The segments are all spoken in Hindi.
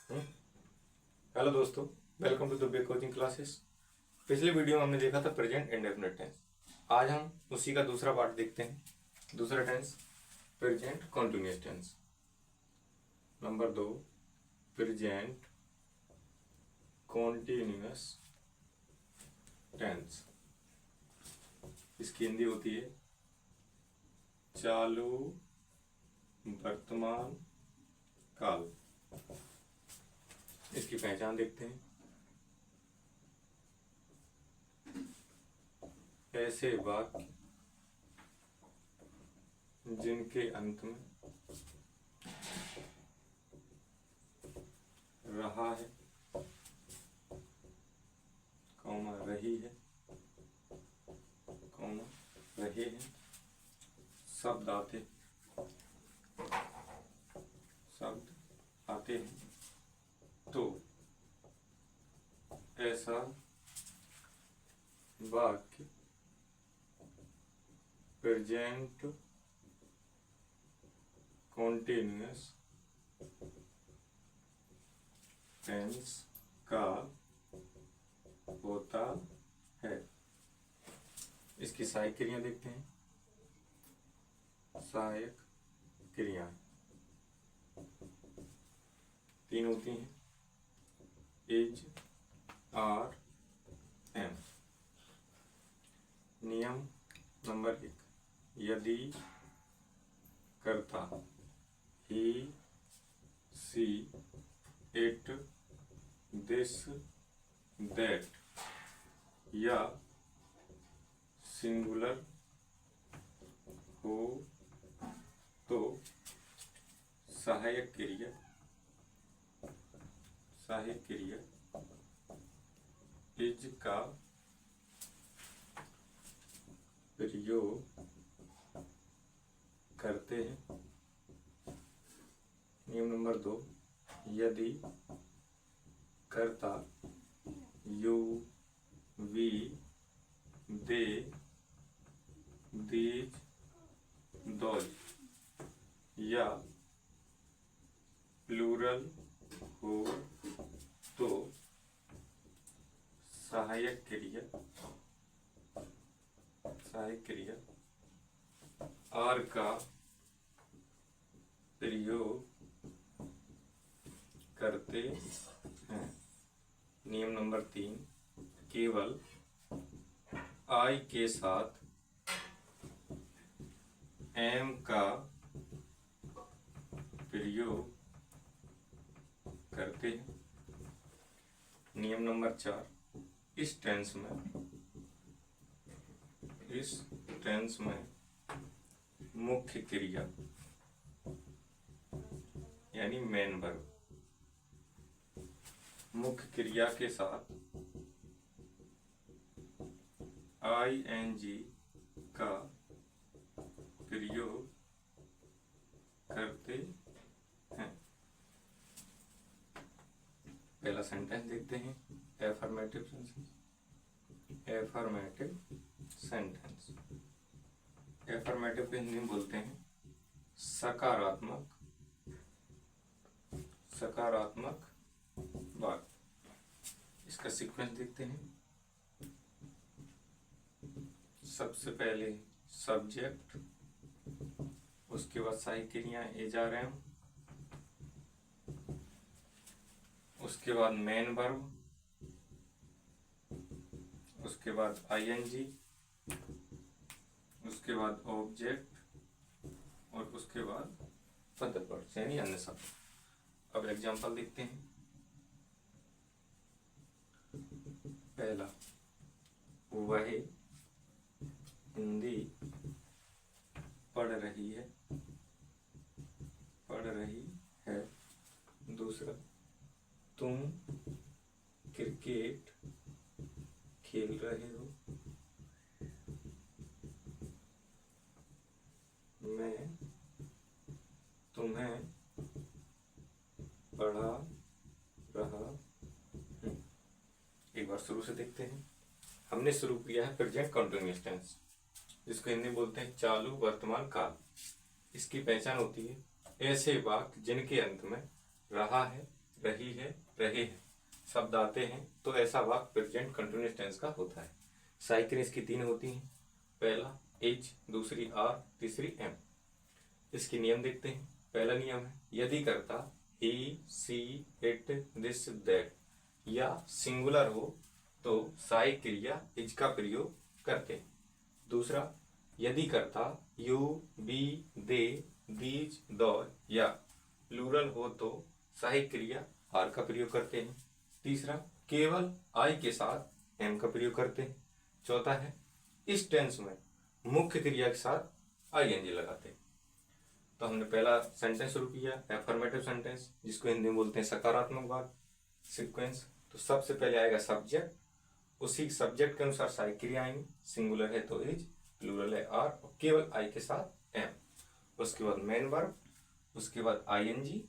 हेलो दोस्तों, welcome to the coaching classes. पिछले वीडियो में हमने देखा था प्रेजेंट इंडेफिनिट टेंस। आज हम उसी का दूसरा पार्ट देखते हैं। दूसरा tense present continuous tense. Number 2, present continuous tense. इसकी हिंदी होती है चालू वर्तमान काल। इसकी पहचान देखते हैं। ऐसे वाक्य जिनके अंत में रहा है, कौमा रही है, कौमा रहे हैं, शब्द आते हैं तो ऐसा वाक्य प्रेजेंट कॉन्टिन्यूअस टेंस का होता है। इसकी सहायक क्रिया देखते हैं। सहायक क्रियाएं 3 होती हैं, इज, आर, एम। नियम नंबर 1, यदि कर्ता ही, सी, इट, दिस, दैट या सिंगुलर हो तो सहायक क्रिया इज का प्रयोग करते हैं। नियम नंबर 2, यदि कर्ता you, we, they, these, those या प्लूरल हो तो सहायक क्रिया आर का प्रयोग करते हैं। नियम नंबर 3, केवल आई के साथ एम का प्रयोग करते हैं। नियम नंबर 4, इस टेंस में मुख्य क्रिया यानी मेन वर्ब, मुख्य क्रिया के साथ आईएनजी का प्रयोग करते हैं। पहला सेंटेंस देखते हैं, एफर्मेटिव सेंटेंस। एफर्मेटिव को हिंदी में बोलते हैं सकारात्मक वाक्य। इसका सीक्वेंस देखते हैं। सबसे पहले सब्जेक्ट, उसके बाद सहायक क्रियाएं इज, आर, एम, उसके बाद मेन वर्ब, उसके बाद आईएनजी, उसके बाद ऑब्जेक्ट और उसके बाद अदर वर्ड्स यानी अन्य शब्द। अब एग्जांपल देखते हैं। पहला, वह हिंदी पढ़ रही है। दूसरा, तुम क्रिकेट खेल रहे हो। मैं तुम्हें पढ़ा रहा हूँ। एक बार शुरू से देखते हैं। हमने शुरू किया है प्रेजेंट कंटिन्यूअस टेंस, जिसको हिंदी बोलते हैं चालू वर्तमान काल। इसकी पहचान होती है ऐसे वाक्य जिनके अंत में रहा है रही है, रहे हैं शब्द आते हैं तो ऐसा वाक्य प्रेजेंट कंटिन्यूअस टेंस का होता है। साइकिल इसकी 3 होती हैं, पहला एच, दूसरी आर, तीसरी एम। इसके नियम देखते हैं। पहला नियम है यदि कर्ता ही, सी, इट, दिस, दैट या सिंगुलर हो तो सहायक क्रिया इज का प्रयोग करते हैं। दूसरा, यदि कर्ता यू, बी, दे, दीज, दौर या प्लूरल हो तो सहायक क्रिया आर का प्रयोग करते हैं। तीसरा, केवल आई के साथ एम का प्रयोग करते हैं। चौथा है इस टेंस में मुख्य क्रिया के साथ आईएनजी लगाते हैं। तो हमने पहला सेंटेंस शुरू किया, एफर्मेटिव सेंटेंस, जिसको हिंदी में बोलते हैं सकारात्मक वाक्य सीक्वेंस। तो सबसे पहले आएगा सब्जेक्ट, उसी सब्जेक्ट के अनुसार सहायक क्रिया आएंगी। सिंगुलर है तो इज, प्लूरल है आर, और केवल आई के साथ एम। उसके बाद मेन वर्ब, उसके बाद आईएनजी,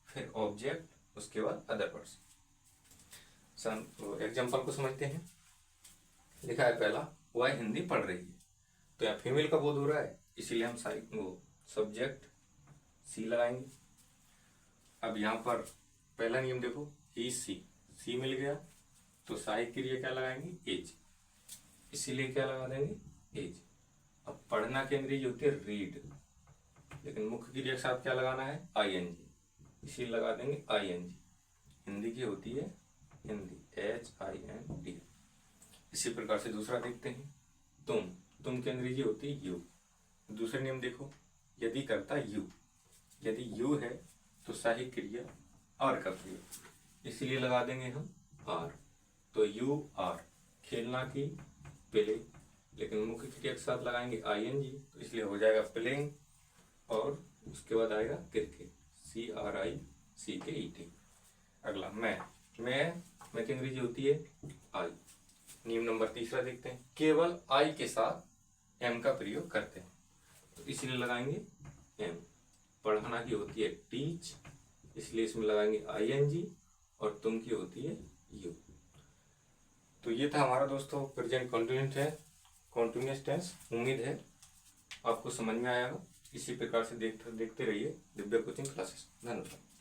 फिर ऑब्जेक्ट, उसके बाद अदर पर्सन। एग्जाम्पल को समझते हैं। लिखा है पहला, वह हिंदी पढ़ रही है। तो यहाँ फीमेल का बोध हो रहा है, इसीलिए हम सब्जेक्ट सी लगाएंगे। अब यहाँ पर पहला नियम देखो, ही, सी मिल गया तो सहायक क्रिया क्या लगाएंगे, एज, इसीलिए क्या लगा देंगे, एज। अब पढ़ना की अंग्रेजी होती है रीड, लेकिन मुख्य क्रिया के साथ क्या लगाना है, आईएनजी, इसीलिए लगा देंगे आईएनजी। हिंदी की होती है हिंदी, HIND। इसी प्रकार से दूसरा देखते हैं, तुम की अंग्रेजी होती है यू। दूसरे नियम देखो, यदि करता यू, यदि यू है तो सहायक क्रिया आर का प्रयोग, इसीलिए लगा देंगे हम आर। तो यू आर, खेलना की प्ले, लेकिन मुख्य क्रिया के साथ लगाएंगे आईएनजी, तो इसलिए हो जाएगा प्लेइंग। और उसके बाद आएगा क्रिकेट, CRICKET। अगला मैं की अंग्रेजी होती है आई। नियम नंबर तीसरा देखते हैं, केवल आई के साथ एम का प्रयोग करते हैं, तो इसलिए लगाएंगे एम। पढ़ाना की होती है टीच, इसलिए इसमें लगाएंगे आईएनजी, और तुम की होती है यू। तो ये था हमारा दोस्तों प्रेजेंट कंटिन्यूअस टेंस। उम्मीद है आपको समझ में आएगा। इसी प्रकार से देखते रहिए दिव्या कोचिंग क्लासेस। धन्यवाद।